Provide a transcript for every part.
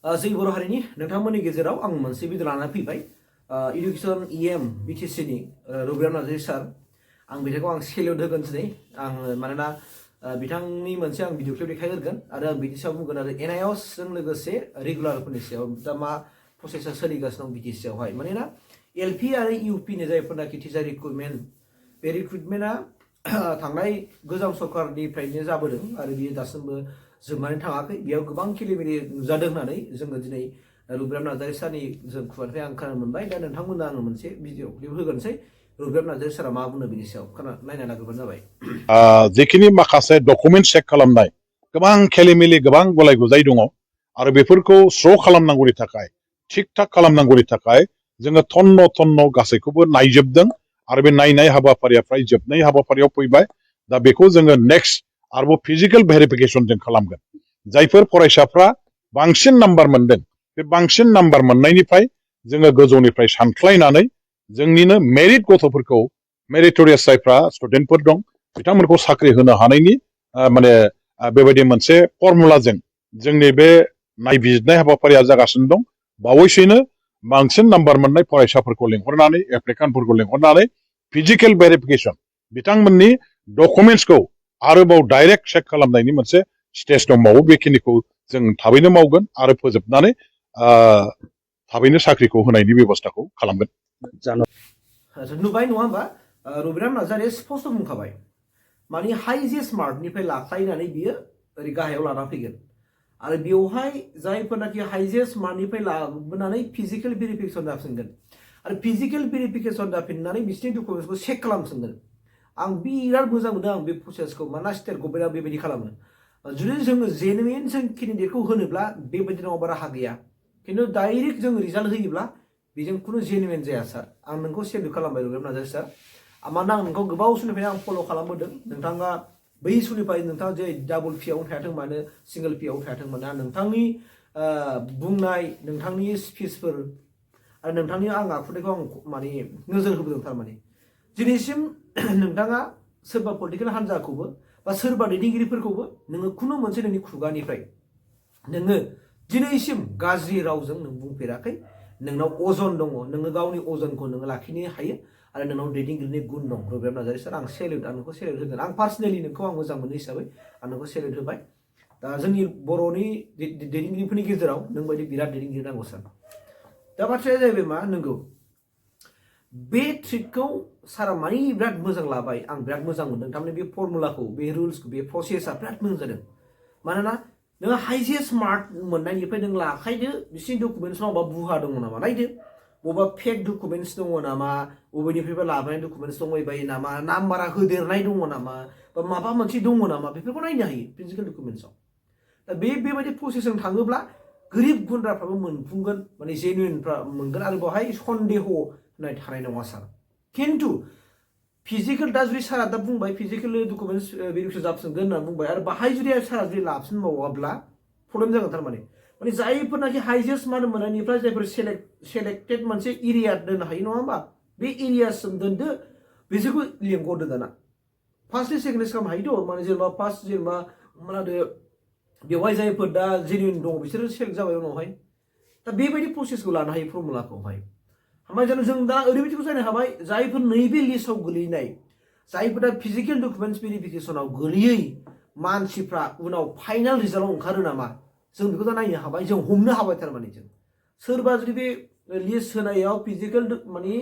जोंनि बर' हारिनि नोंथांमोननि गेजेराव आं मोनसे भिडिअ लानानै फैबाय इडुकेसन इएम BTC नि रबिराम नार्जारि सार आं बिथांखौ आं सेल्युट होगोन दिनै आं मानोना बिथांनि मोनसे आं भिडिअ क्लिप देखायगोन आरो आं बिनि सायाव बुंगोन आरो NIOS जों लोगोसे रेगुलारफोरनि सायाव दा मा प्रसेसा सोलिगासिनो दं BTC आवहाय मानोना LP आरो UP नि जायफोरनाखि टिचार रिक्रुटमेन्ट बे रिक्रुटमेन्टआ थांनाय गोजाम सरकारनिफ्रायनो जाबोदों आरो बियो दासिमबो जोबनानै थाङाखै बेयाव गोबां खिलिमेलि नुजादों होननानै जोङो दिनै रबिराम नार्जारि सारनि जों खुगानिफ्राय आं खोनानो मोनबाय दा नोंथांमोननो आङो मोनसे भिडिअ क्लिप होगोनसै रबिराम नार्जारि सारा मा बुंनो बिनि सायाव नायना लाग्रोबानो जाबाय जेखिनि माखासे डकुमेन्ट चेक खालामनाय गोबां खेलिमेलि गोबां गलाय गुजाय दङ आरो बेफोरखौ स्र' खालामनांगौनि थाखाय थिग थाक खालामनांगौनि थाखाय जोङो थन्न गासैखौबो नायजोबदों आरो बे नायनाय हाबाफारिया फ्राय जोबनाय हाबाफारियाव फैबाय दा बेखौ जोङो नेक्स्ट आरोबाव फिजिकेल भेरिफिकेसन जों खालामगोन जायफोर फरायसाफ्रा बांसिन नाम्बार मोनदों बे बांसिन नाम्बार मोननायनिफ्राय जोङो गोजौनिफ्राय सानख्लायनानै जोंनिनो मेरिट गथ'फोरखौ मेरिटरियास जायफ्रा स्टुडेन्टफोर दं बिथांमोनखौ साख्रि होनो हानायनि माने बेबायदि मोनसे फर्मुलाजों जोंनि बे नायबिजिरनाय हाबाफारिया जागासिनो दं बावैसोनो बांसिन नाम्बार मोननाय फरायसाफोरखौ लेंहरनानै एप्लिकेन्टफोरखौ लेंहरनानै फिजिकेल भेरिफिकेसन बिथांमोननि डकुमेन्टसखौ आरोबाव डाइरेक्ट चेक खालामनायनि मोनसे स्टेज दंबावो बेखिनिखौ जों थाबैनो मावगोन आरो फोजोबनानै थाबैनो साख्रिखौ होनायनि बेब'स्थाखौ खालामगोन नुबाय नङा होमबा रबिराम नार्जारिया स्पस्ट बुंखाबाय माने हाइजेस्ट मार्कनिफ्राय लाख्लायनानै बियो ओरै गाहायाव लाना फैगोन आरो बेवहाय जायफोरनाखि हाइजेस्ट मार्कनिफ्राय लाबोनानै फिजिकेल भेरिफिकेसन जाफिनगोन आरो फिजिकेल भेरिफिकेसन जाफिननानै बिसोरनि डकुमेन्टसखौ चेक खालामफिनगोन आं बिराद मोजां मोनदों आं बे प्रसेसखौ मानोना स्टेट गभर्नमेन्टआ बेबायदि खालामो जुदि जोङो जेनुइन जों केन्डिडेटखौ होनोब्ला बेबायदि नङाबा राहा गैया खिन्थु डाइरेक्ट जों रिजाल्ट होयोब्ला बेजों खुनु जेनुइन जाया सार आं नोंखौ सेल्युट खालामबाय रबिराम नार्जारि सार मानोना आं नोंखौ गोबाव समनिफ्रायनो आं फल' खालामबोदों नोंथाङा बै समनिफ्राय नोंथाङा जे डाबल पिआवनो थायाथों मानो सिंगल पिआव थायाथों मानो नोंथांनि बुंनाय नोंथांनि स्पिचफोर आरो नोंथांनि आं आखुथायखौ आं माने नोजोर होबोदों थारमाने दिनैसिम नोंथाङा सोरबा पलिटिकेल हान्जाखौबो बा सोरबा दैदेनगिरिफोरखौबो नोङो खुनु मोनसे नोंनि खुगानिफ्राय नोङो दिनैसिम गाज्रि रावजों नों बुंफेराखै नोंनाव अजन दङ नोङो गावनि अजनखौ नोङो लाखिनो हायो आरो नोंनाव दैदेनगिरिनि गुन दं रबिराम नार्जारि सार आं सेल्युट आं नोंखौ सेल्युट होगोन आं पार्सनेलि नोंखौ आं मोजां मोनो हिसाबै आं नोंखौ सेल्युट होबाय दा जोंनि बर'नि दैदेनगिरिफोरनि गेजेराव नोंबायदि बिराद दैदेनगिरि नांगौ सार दा बाथ्राया जाहैबाय मा नंगौ बे ट्रिकखौ सारा मानि बिराद मोजां लाबाय आं बिराद मोजां मोनदों थारमाने बे फर्मुलाखौ बे रुल्सखौ बे प्रसेसा बिराद मोजां जादों मानोना नोङो हाइजेस्ट मार्क मोननायनिफ्राय नों लाखायदो बिसोरनि डकुमेन्टसआव माबा बुहा दङ नामा नायदो बबेबा फेक डकुमेन्टस दङ नामा बबेनिफ्रायबा लाबोनाय डकुमेन्टस दंबायबायो नामा नाम्बारा होदेरनाय दङ नामा बा माबा मोनसे दङ नामा बेफोरखौ नायनो हायो फिजिकेल डकुमेन्टसआव दा बेबायदि प्रसेसजों थाङोब्ला गोरिब गुन्द्राफ्राबो मोनफुंगोन माने जेनुइनफ्रा मोनगोन आरो बेवहाय सन्देह होनाय थानाय नङा सार खिन्थु फिजिकेल दा जुदि सारा दा बुंबाय फिजिकेल डकुमेन्टस भेरिफिकेसन जाफिनगोन होनना बुंबाय आरो बाहाय जुदि सारा जुदि लाफिनबावाब्ला प्रब्लेम जागोन थारमाने माने जायफोरनाखि हाइजेस्ट मार्क मोननायनिफ्राय जायफोर सेलेक्टेड मोनसे एरिया दोननो हायो नङा होमबा बे एरियासिम दोनदो बिसोरखौ लेंहरदो दाना फार्स्टलि सेकेन्ड खालामनो हायोथ' माने जेनेबा फार्स्ट जेनेबा मालादो बेवहाय जायफोर दा जेनुइन दङ बिसोरो सेलेक्ट जाबाय उनावहाय दा बेबायदि प्रसेसखौ लानो हायो फर्मुलाखौहाय ओमफ्राय जों दा ओरैबायदिखौ जानो हाबाय जायफोर नैबे लिस्टआव गोलैनाय जायफोरा फिजिकेल डकुमेन्टस भेरिफिकेसनाव गोलैयै मानसिफ्रा उनाव फाइनाल रिजाल्टआव ओंखारो नामा जों बेखौ दा नायनो हाबाय जों हमनो हाबाय थारमाने जों सोरबा जुदि बे लिस्ट होनायाव फिजिकेल माने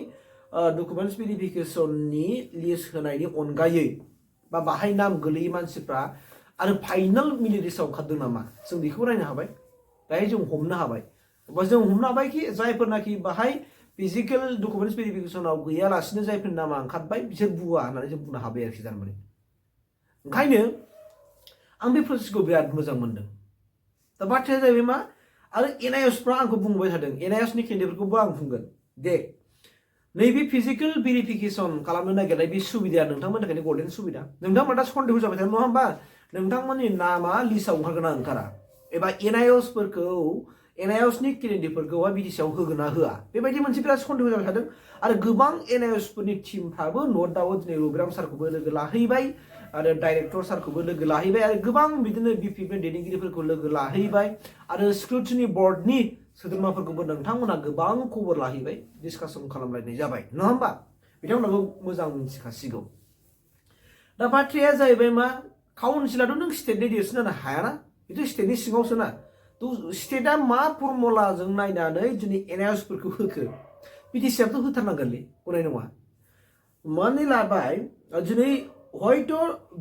डकुमेन्टस भेरिफिकेसननि लिस्ट होनायनि अनगायै बा बाहाय नाम गोलैयै मानसिफ्रा आरो फाइनाल मिनिट लिस्टआव ओंखारदों नामा जों बेखौ नायनो हाबाय दायो जों हमनो हाबाय बा जों हमनो हाबाय कि जायफोरनाखि बाहाय फिजिकेल डकुमेन्टस भेरिफिकेसनाव गैयालासिनो जायफोर नामा ओंखारबाय बिसोर बुवा होननानै जों बुंनो हाबाय आरोखि थारमाने ओंखायनो आं बे प्रसेसखौ बिराद मोजां मोनदों दा बाथ्राया जाहैबाय मा आरो NIOSफ्रा आंखौ बुंबाय थादों NIOSनि केन्डिडेटफोरखौबो आं बुंगोन दे नैबे फिजिकेल भेरिफिकेसन खालामनो नागिरनाय बे सुबिदाया नोंथांमोननि थाखाय गल्डेन सुबिदा नोंथांमोना दा सन्देह जाबाय थादों नङा होमबा नोंथांमोननि नामा लिस्टआव ओंखारगोन ना ओंखारा एबा NIOSनि केन्डिडेटफोरखौहाय BTCआव होगोन ना होआ बेबायदि मोनसे बिराद सन्देह जाबाय थादों आरो गोबां NIOSफोरनि टिमफ्राबो नट दाउट दिनै रबिराम सारखौबो लोगो लाहैबाय आरो डाइरेक्टर सारखौबो लोगो लाहैबाय आरो गोबां बिदिनो बिपिएफनि दैदेनगिरिफोरखौ लोगो लाहैबाय आरो स्क्रुटिनि बर्डनि सोद्रोमाफोरखौबो नोंथांमोना गोबां खबर लाहैबाय डिसकासन खालामलायनाय जाबाय नङा होमबा बिथांमोनाबो मोजां मिथिखासिगौ दा बाथ्राया जाहैबाय मा काउन्सिलाथ' नों स्टेटनि देरसिन जानो हायाना बेथ' स्टेटनि सिङावसो ना थ' स्टेटआ मा फर्मुलाजों नायनानै दिनै एनआइएसफोरखौ होखो बिटिसिआथ' होथारनांगोनलै गनाय नङा माने लाबाय दिनै हयथ'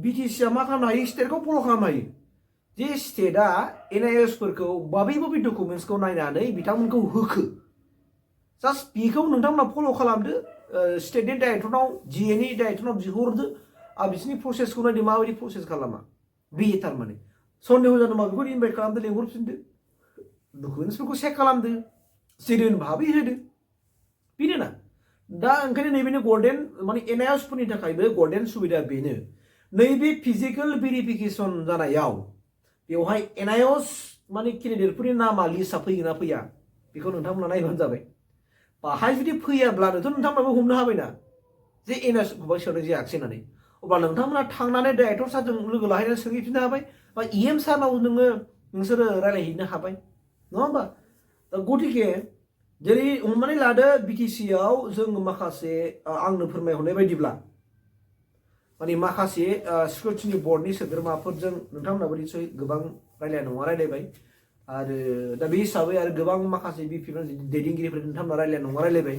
बिटिसिआ मा खालामनो हायो स्टेटखौ फल' खालामनो हायो जे स्टेटआ एनआइएसफोरखौ बबे बबे डकुमेन्ट्सखौ नायनानै बिथांमोनखौ होखो जास्ट बेखौ नोंथांमोना फल' खालामदो स्टेटनि डाइरेक्टरनाव जिएनि डाइरेक्टरनाव बिहरदो आरो बिसोरनि प्रसेसखौ नायदो माबायदि प्रसेस खालामा बे थारमाने सन्देह जादोंबा बेखौ इनभाइट खालामदो लेंहरफिनदो डकुमेन्ट्सफोरखौ चेक खालामदो जेरै भाबै होदो बेनो ना दा ओंखायनो नैबेनो गल्डेन माने एनआइएसफोरनि थाखायबो गल्डेन सुबिदा बेनो नैबे फिजिकेल भेरिफिकेसन जानायाव बेवहाय एनआइएस माने केन्डिडेटफोरनि नामा लिस्टआ फैगोन ना फैया बेखौ नोंथांमोना नायबानो जाबाय बाहाय जुदि फैयाब्लानोथ' नोंथांमोनाबो हमनो हाबायना जे एनआइएसखौबा सोनाय जायाखिसै होननानै अब्ला नोंथांमोना थांनानै डाइरेक्टर सारजों लोगो लाहैनानै सोंहैफिननो हाबाय बा इएम सारनाव नोंसोरो रायलायहैनो हाबाय नङा होमबा गतिके जेरै हमनानै लादो बिटिसिआव जों माखासे आंनो फोरमायहरनाय बायदिब्ला माने माखासे सिकिउरिटिनि बर्डनि सोद्रोमाफोरजों नोंथांमोनाबो निसय गोबां रायलाया नङा रायलायबाय आरो दा बे हिसाबै आरो गोबां माखासे बिपिएफ दैदेनगिरिफोर नोंथांमोना रायलाया नङा रायलायबाय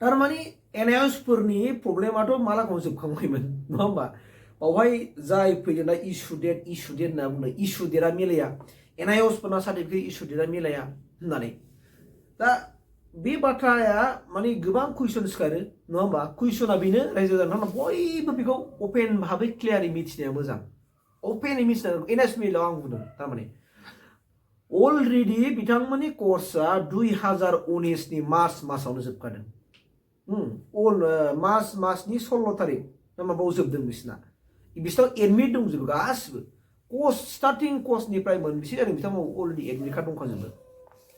थारमाने एनआइएसफोरनि प्रब्लेमाथ' मालाखौ जोबखांबायमोन नङा होमबा बावहाय जाय फैगोन दा इसु डेट होनना बुंदों इसु डेटआ मिलाया एनआइएसफोरना सार्टिफिकेट इसु डेटआ मिलाया होननानै दा बे बाथ्राया माने गोबां कुइसन सिखारो नङा होमबा कुइसना बेनो रायजो जानानै बयबो बेखौ अपेन भाबै क्लियारै मिथिनाया मोजां अपेनै मिथिनांगौ एनआइएस मेलाव आं बुंदों थारमाने अलरेडि बिथांमोननि कर्सआ 2019नि मार्च मासावनो जोबखादों मार्च मासनि 16 तारिख ना माबायाव जोबदों बिसोरनाव एडमिट दंजोबो गासिबो कर्स स्टार्टिं कर्सनिफ्राय मोनबेसे जादों बिथांमोनाव अलरेडि एडमिट कार्ड दंखाजोबो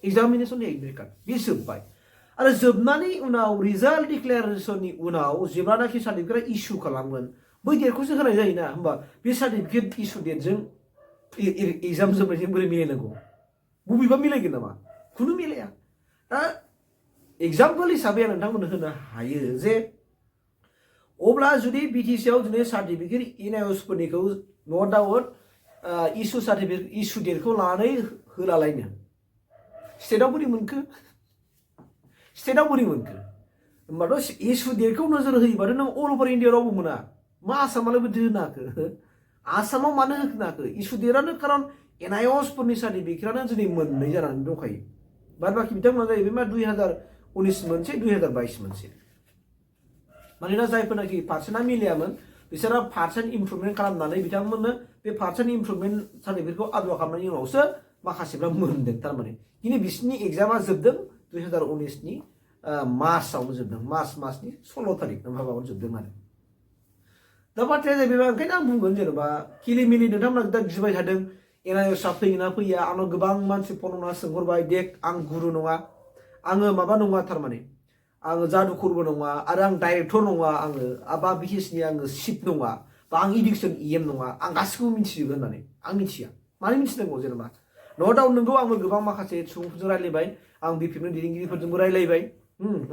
एग्जामिनेसननि एडमिट कार्ड बे जोब्बाय आरो जोबनानै उनाव रिजाल्ट डिक्लेरेसननि उनाव जेब्लानाखि सार्टिफिकेट इसु खालामगोन बै डेटखौसो होनाय जायोना होमबा बे सार्टिफिकेट इसु डेटजों एग्जाम जोबनायजों बोरै मिलायनांगौ बबेबा मिलायगोन नामा खुनु मिलाया दा एग्जाम्पल हिसाबै आं नोंथांमोननो होनो हायो जे अब्ला जुदि बिटिसिआव दिनै सार्टिफिकेट एनआइएसफोरनिखौ नो डाउट इसु सार्टिफिकेट इसु डेटखौ लानानै होलालायनो स्टेटआव बोरै मोनखो होमबाथ' इसु डेटखौ नोजोर होयोबाथ' नों अल अभार इन्डिया रावबो मोना मा आसामालाय बोरै होनो हाखो आसामाव मानो होनो हाखो इसु डेटआनो खारन एनआइएसफोरनि सार्टिफिकेटआनो दिनै मोननै जानानै दंखायो बाद बाखि बिथांमोना जाहैबाय मा 2019 मोनसे 2022 मोनसे मानोना जायफोरनाखि पार्सेन्टआ मिलायामोन बिसोरो पार्सेन्ट इमप्रुभमेन्ट खालामनानै बिथांमोननो बे पार्सेन्ट इमप्रुभमेन्ट सार्टिफिकेटखौ आपल'ड खालामनायनि उनावसो माखासेफ्रा मोनदों थारमाने दिनै बिसोरनि एग्जामा जोबदों 2019नि मार्चआवनो जोबदों मार्च मासनि 16 तारिख माबायावनो जोबदों आरो दा बाथ्राया जाहैबाय ओंखायनो आं बुंगोन जेनेबा खिलिमिलि नोंथांमोना दा गिबाय थादों एनआइएसआ फैगोन ना फैया आंनाव गोबां मानसि फन हरना सोंहरबाय देख आं गुरु नङा आङो माबा नङा थारमाने आङो जादुखरबो नङा आरो आं डाइरेक्टर नङा आङो बा बिटिसिनि आङो चिफ नङा बा आं इडुकेसन इएम नङा आं गासिखौबो मिथिजोबो होननानै आं मिथिया मानो मिथिनांगौ जेनेबा नो डाउट नोंगौ आंबो गोबां माखासे सुबुंफोरजों रायलायबाय आं बिपिएफनि दैदेनगिरिफोरजोंबो रायलायबाय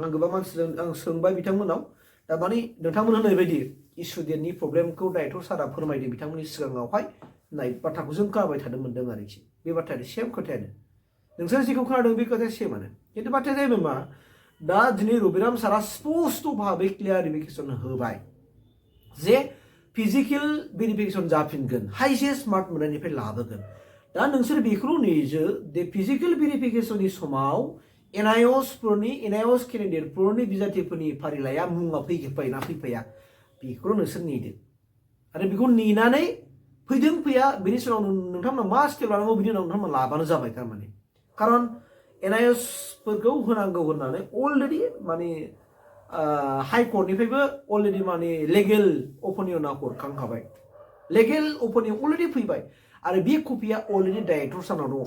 आं गोबां मानसिजों आं सोंबाय बिथांमोनाव दा माने नोंथांमोन होननाय बायदि इसु डेटनि प्रब्लेमखौ डाइरेक्टर सारा फोरमायदों बिथांमोननि सिगाङावहाय नाय बाथ्राखौ जों खोनाबाय थानो मोनदों आरोखि बे बाथ्राया सेम खोथायानो नोंसोर जेखौ खोनादों बे खोथाया सेमानो खिन्थु बाथ्राया जाहैबाय मा दा दिनै रबिराम सारा स्पस्ट भाबै क्लियारिफिकेसन होबाय जे फिजिकेल भेरिफिकेसन जाफिनगोन हाइजेस्ट मार्क मोननायनिफ्राय लाबोगोन दा नोंसोर बेखौल' नेजो दे फिजिकेल भेरिफिकेसननि समाव एनआइएस केन्डिडेटफोरनि बिजाथिफोरनि फारिलाइया मुङा फैफायोना फैफाया बेखौल' नोंसोर नेदो आरो बेखौ नेनानै फैदों फैया बेनि सिगाङाव नोंथांमोना मा स्टेप लानांगौ बिनि उनाव नोंथांमोना लाबानो जाबाय थारमाने खारन एनआइएसफोरखौ होनांगौ होननानै अलरेडि माने हाइकर्टनिफ्रायबो अलरेडि माने लेगेल अपिनियना हरखांखाबाय लेगेल अपिनियन अलरेडि फैबाय आरो बे कपिया अलरेडि डाइरेक्टर सानाव दङ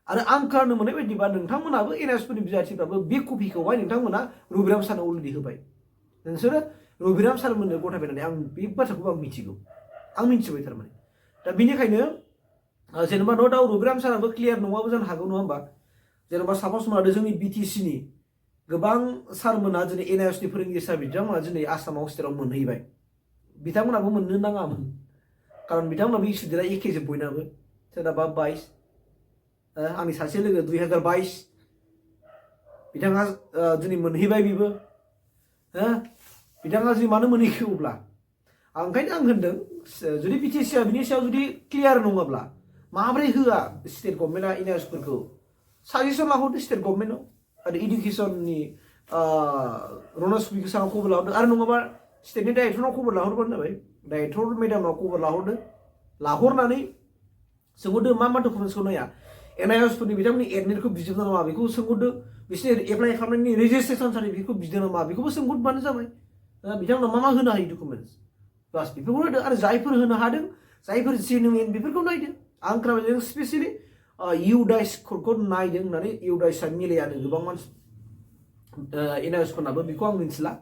आरो आं खोनानो मोननाय बायदिबा नोंथांमोनाबो एनआइएसफोरनि बिजाथिफ्राबो बे कपिखौहाय नोंथांमोना रबिराम सानाव अलरेडि होबाय नोंसोरो रबिराम सारमोननो गथायबायनानै आं बे बाथ्राखौ आं मिथिगौ आं मिथिबाय थारमाने दा बेनिखायनो जेनेबा न' दाउट रबिराम साराबो क्लियार नङाबो जानो हागौ नङा होमबा जेनेबा सापस मादो जोंनि BTC नि गोबां सारमोना दिनै NIOS नि फोरोंगिरि सार बिथांमोना दिनै आसामाव स्टेटआव मोनहैबाय बिथांमोनाबो मोननो नाङामोन खारन बिथांमोनाबो स्टुडेन्टआ एखेजोब बयनाबो सोरनाबा 22 आंनि सासे लोगो 2022 बिथाङा दिनै मोनहैबाय बिबो बिथाङा जुदि मानो मोनहैखो अब्ला ओंखायनो आं होनदों जुदि BTC आ बिनि सायाव जुदि क्लियार नङाब्ला माब्रै होआ स्टेट गभर्नमेन्टआ NIOS फोरखौ साजेसन लाहरदो स्टेट गभर्नमेन्टआव आरो इडुकेसननि रनस बिसानाव खबर लाहरदो आरो नङाबा स्टेटनि डाइरेक्टरनाव खबर लाहरबानो जाबाय डाइरेक्टर मेडामनाव खबर लाहरदो लाहरनानै सोंहरदो मा डकुमेन्ट्सखौ नाया NIOS फोरनि बिथांमोननि एडमिटखौ बिजोबदों नामा बेखौ सोंहरदो बिसोर एप्लाइ खालामनायनि रेजिस्ट्रेसन सार्टिफिकेटखौ बिदों नामा बेखौबो सोंहरबानो जाबाय बिथांमोना मा होनो हायो डकुमेन्ट्स बास बेफोरखौ होदो आरो जायफोर होनो हादों जायफोर जेनुइन बेफोरखौ नायदो आं खोनाबाय स्पेसियेलि इउडाइस खौ नायदों होननानै इउडाइसआ मिलायानो गोबां मानसि NIOS फोरनाबो बेखौ आं मिथिला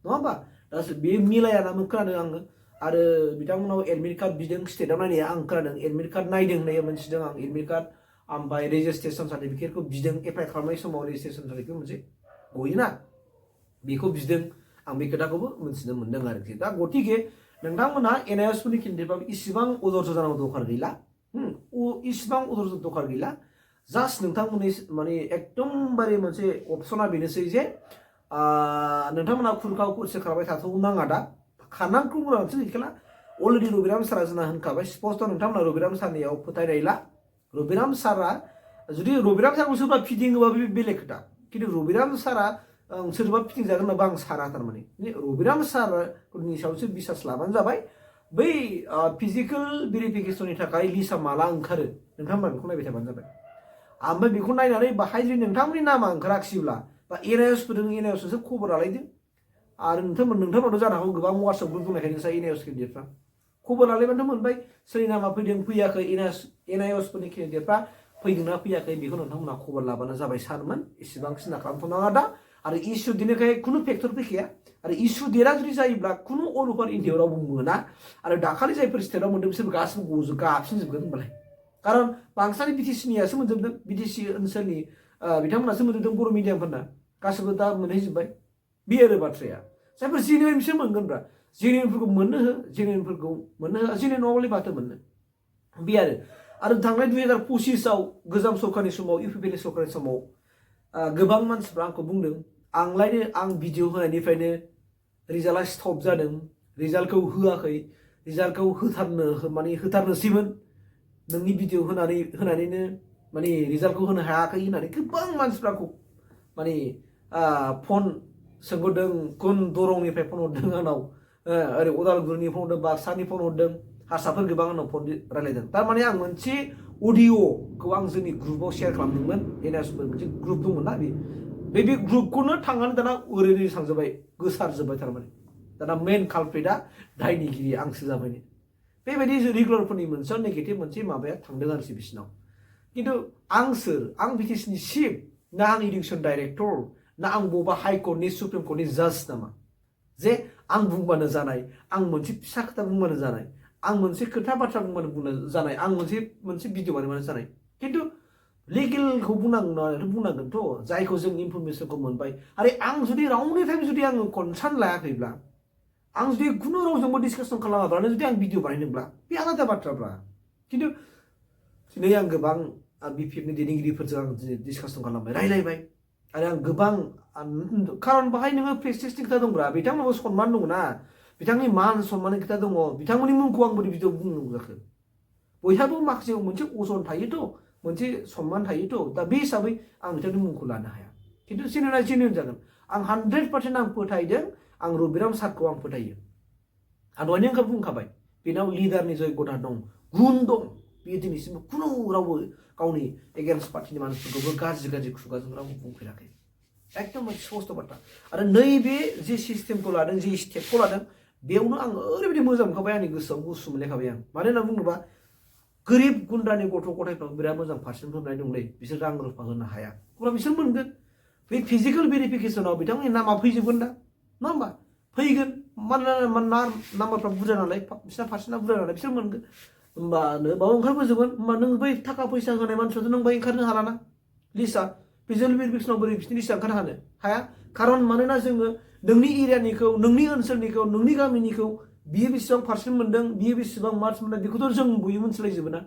नङा होमबा दा बे मिलायानामोन खोनादों आङो आरो बिथांमोनाव एडमिट कार्ड बिदों स्टेटआव नायनाया आं खोनादों एडमिट कार्ड नायदों होननाया मोनथिदों आं एडमिट कार्ड ओमफ्राय रेजिस्ट्रेसन सार्टिफिकेटखौ बिदों एप्लाइ खालामनाय समाव रेजिस्ट्रेसन सार्टिफिकेट मोनसे गयोना बेखौ बिदों आं बे खोथाखौबो मिथिनो मोनदों आरोखि दा गतिके नोंथांमोनहा NIOS फोरनि केन्डिडेटबाबो इसिबां अजरज जानांगौ दरखार गैला इसिबां अजरज दरखार गैला जास्ट नोंथांमोननि माने एकदमबारे मोनसे अपसना बेनोसै जे नोंथांमोनहा खुरखाव खुरसि खालामबाय थाथ'नो नाङा दा खारनांगौ गोनांथि गैखाला अलरेडि रबिराम सारा जोंना होनखाबाय स्पस्ट नोंथांमोना रबिराम सारनियाव फोथायनायला रबिराम सारा जुदि रबिराम सारखौ सोरबा फिदिं होबा बे बेलेग खोथा खिन्थु रबिराम सारा सोरबा फिदिं जागोन होनबा आं साना थारमाने रबिराम सारनि सायावसो बिसास लाबानो जाबाय बै फिजिकेल भेरिफिकेसननि थाखाय लिस्टआ माला ओंखारो नोंथांमोना बेखौ नायबाय थाबानो जाबाय ओमफ्राय बेखौ नायनानै बाहाय जुदि नोंथांमोननि नामा ओंखाराखिसैब्ला बा NIOS फोरजों NIOSजोंसो खबर लालायदों आरो नोंथांमोनाव जानो हागौ गोबां वाट्सएप ग्रुप दंनायखाय नोंसा NIOS केन्डिडेटफ्रा खबर लालायबानो मोनबाय सोरनि नामा फैदों फैयाखै NIOS फोरनि केन्डिडेटफ्रा फैदोंना फैयाखै बेखौ नोंथांमोना खबर लाबानो जाबाय सारमोन इसेबां सिन्था खालामथ'नाङा दा आरो इसु दिनैखाय खुनु फेक्टर फैखाया आरो इसु देरा जुदि जायोब्ला खुनु अल अभार इन्डियायाव रावबो मोना आरो दाखालि जायफोर स्टेटआव मोन्दों बिसोर गासिबो गाबसिनजोबगोन होनबालाय खारन बांसिनानो BTC नियासो मोनजोबदों BTC ओनसोलनि बिथांमोनासो मोनजोबदों बर' मिडियामफोरना गासिबो दा मोनहैजोब्बाय बे आरो बाथ्राया जायफोर जेनुइन बिसोर मोनगोनब्रा जेनुइनफोरखौ मोननो हो जेनुइनफोरखौ मोननो हो जेनुइन नङाबालाय माथो मोननो बे आरो थांनाय 2025आव गोजाम सरकारनि समाव UPPनि सरकारनि समाव गोबां मानसिफ्रा आंखौ बुंदों आं भिडिअ होनायनिफ्रायनो रिजाल्टआ स्टप जादों रिजाल्टखौ होआखै रिजाल्टखौ होथारनोसैमोन नोंनि भिडिअ होनानैनो माने रिजाल्टखौ होनो हायाखै होननानै गोबां मानसिफ्रा माने फन सोंहरदों गुन दरंनिफ्राय फन हरदों आंनाव ओरै उदालगुरिनि फन हरदों बाक्सानि फन हरदों हारसाफोर गोबां आंनाव फन रायलायदों थारमाने आं मोनसे अडिअखौ आं जोंनि ग्रुपाव शेयार खालामदोंमोन NIOSफोर मोनसे ग्रुप दंमोन ना बे ग्रुपखौनो थांनानै दाना ओरैनो थांजोब्बाय गोसारजोब्बाय थारमाने दाना मेन कालप्रिटआ दायनिगिरि आंसो जाबाय बेबायदि रेगुलारफोरनि मोनसे नेगेटिभ मोनसे माबाया थांदों आरोखि बिसिनाव खिन्थु आं BTC नि चिफ ना आं इडुकेसन डाइरेक्टर ना आं बबेबा हाइकर्टनि सुप्रिम कर्टनि जाज नामा जे आं बुंबानो जानाय आं मोनसे फिसा खोथा बुंबानो जानाय आं मोनसे खोथा बाथ्रा बुंबानो जानाय आं मोनसे भिडिअ बानायबानो जानाय खिन्थु लिगेलखौ बुंनांगोनथ' जायखौ जों इनफरमेसनखौ मोनबाय आरो आं जुदि रावनिफ्रायबो जुदि आङो कनसार्न लायाखैब्ला आं जुदि खुनु रावजोंबो डिसकासन खालामाब्लानो जुदि आं भिडिअ बानायदोंब्ला बे आलादा बाथ्राब्रा खिन्थु दिनै आं गोबां BPFनि दैदेनगिरिफोरजों आं दिनै डिसकासन खालामबाय रायलायबाय आरो आं गोबां खारन बाहाय नोङो प्रेस्टिजनि खोथा दंब्रा बिथांमोनाबो सनमान दङ ना बिथांनि मान सनमाननि खोथा दङ बिथांमोननि मुंखौ आं बोरै भिडिअ बुंनांगौ जाखो बयहाबो माखासे मोनसे अजन थायोथ' मोनसे सनमान थायोथ' दा बे हिसाबै आं बिथांनि मुंखौ लानो हाया खिन्थु जेनुइन जागोन आं 100% आं फोथायदों आं रबिराम सारखौ आं फोथायो आं दहायनो ओंखार बुंखाबाय बेनाव लिडारनि जयगथा दं गुन दं बेयो दिनैसिमबो खुनु रावबो गावनि एगेन्स्ट पार्टिनि मानसिफोरखौबो गाज्रि खुगाजों रावबो बुंफेराखै एकदम मोनसे स्पस्ट बाथ्रा आरो नैबे जे सिस्टेमखौ लादों जे स्टेपखौ लादों बेयावनो आं ओरैबायदि मोजां मोनखाबाय आंनि गोसोआव गुसु मोनलायखाबाय आं मानो होनना बुङोबा गोरिब गुन्द्रानि गथ' गथायफ्राबो बिराद मोजां पार्सेन्ट होनाय दंलै बिसोर रां रुफा होनो हाया अब्ला बिसोर मोनगोन बे फिजिकेल भेरिफिकेसनाव बिथांमोननि नामा फैजोबगोन दा नङा होमबा फैगोन मानोना नाम्बारफ्रा बुरजा नालाय बिसिना पार्सेन्टआ बुरजा नालाय बिसोर मोनगोन होमबानो बाव ओंखारबोजोबगोन होमबा नों बै थाखा फैसा होनाय मानसियाथ' नों बाय ओंखारनो हालाना लिस्टआ भिजुवेल भेरिफिकेसनाव बोरै बिसोरनि लिस्टआ ओंखारनो हाया खारन मानोना जोङो नोंनि एरियानिखौ नोंनि ओनसोलनिखौ नोंनि गामिनिखौ बियो बेसेबां पार्सेन्ट मोनदों बियो बेसेबां मार्क्स मोनदों बेखौथ' जों बयबो मोनथिलायजोबो ना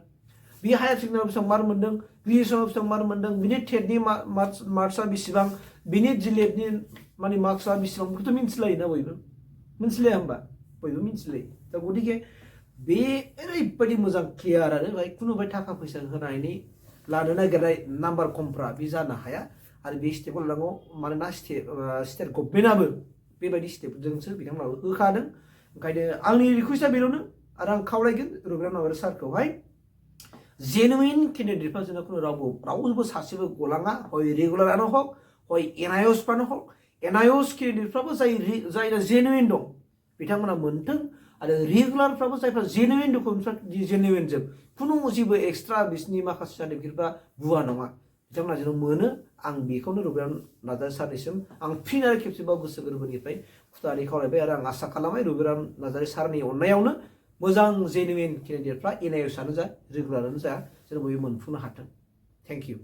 बियो हायार सेकेन्डारियाव बेसेबां मार्क मोनदों ग्रेजुवेसनाव बेसेबां मार्क मोनदों बिनि टेटनि मार्क्सआ बेसेबां बिनि डिलेटनि माने मार्क्सआ बेसेबां बेखौथ' मिथिलायोना बयबो मिथिलाया होमबा बयबो मिथिलायो दा गतिके बे ओरैबायदि मोजां क्लियार आरो बाय खुनु बाय थाखा फैसा होनायनि लानो नागिरनाय नाम्बार खमफ्रा बे जानो हाया आरो बे स्टेपखौ लानांगौ मानोना स्टेट गभर्नमेन्टआबो बेबायदि स्टेपजोंसो बिथांमोनाबो होखादों ओंखायनो आंनि रिकुवेस्टआ बेल'नो आरो आं खावलायगोन रबिराम नार्जारि सारखौहाय जेनुइन केन्डिडेटफ्रा जोंना खुनु रावबो सासेबो गलाङा हय रेगुलारानो हक हय NIOSफ्रानो हक NIOS केन्डिडेटफ्राबो जायना जेनुइन दं बिथांमोना मोनथों आरो रेगुलारफ्राबो जायफ्रा जेनुइन डकुमेन्टफ्रा जेनुइन जोब खुनु जेबो एक्सट्रा बिसिनि माखासे सार्टिफिकेटफ्रा भुवा नङा बिथांमोना जेन' मोनो आं बेखौनो रबिराम नार्जारि सारनिसिम आं फिन आरो खेबसेबाव गोसो गोरबोनिफ्राय खुथारि खावलायबाय आरो आं आसा खालामबाय रबिराम नार्जारि सारनि अननायावनो मोजां जेनुइन केन्डिडेटफ्रा NIOSआनो जा रेगुलारानो जा जेन' बयबो मोनफुंनो हाथों थेंक इउ